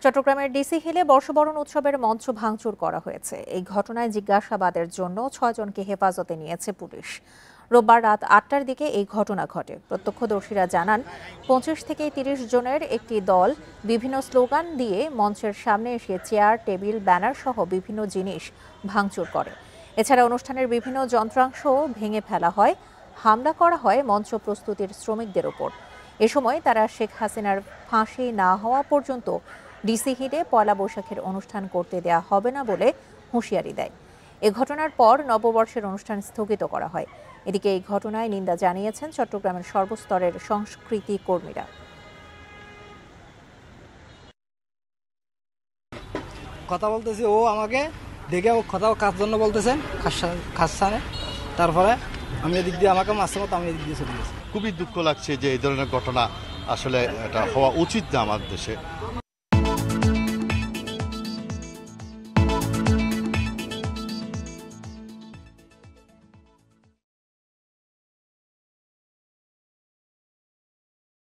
চট্টগ্রামের ডিসি হিলে বর্ষবরণ উৎসবের মঞ্চ ভাঙচুর করা হয়েছে। এই ঘটনায় জিজ্ঞাসাবাদের জন্য ৬ জনকে হেফাজতে নিয়েছে পুলিশ। রোববার রাত ৮টার দিকে এই ঘটনা ঘটে। প্রত্যক্ষদর্শীরা জানান ২৫ থেকে ৩০ জনের একটি দল বিভিন্ন স্লোগান দিয়ে মঞ্চের সামনে এসে চেয়ার, টেবিল, ব্যানার সহ বিভিন্ন জিনিস ভাঙচুর করে। এছাড়া অনুষ্ঠানের বিভিন্ন যন্ত্রাংশ ভেঙে ফেলা হয়। হামলা করা হয় মঞ্চ প্রস্তুতির শ্রমিকদের ওপর। এ সময় তারা শেখ হাসিনার ফাঁসি না হওয়া পর্যন্ত ডিসি হিলে পয়লা বৈশাখের অনুষ্ঠান করতে দেয়া হবে না বলে হুঁশিয়ারি দেয়। এ ঘটনার পর নববর্ষের অনুষ্ঠান স্থগিত করা হয়। এদিকে এই ঘটনায় নিন্দা জানিয়েছেন চট্টগ্রামের সর্বস্তরের সংস্কৃতি কর্মীরা। কথা বলতেছি, ও আমাকে দেখে ও কথা কাজ জন্য বলতেছেন খাসানে, তারপরে আমি এদিক দিয়ে আমাকে মাসে মতো আমি এদিক দিয়ে চলে গেছি। খুবই দুঃখ লাগছে যে এই ধরনের ঘটনা আসলে এটা হওয়া উচিত না আমার দেশে।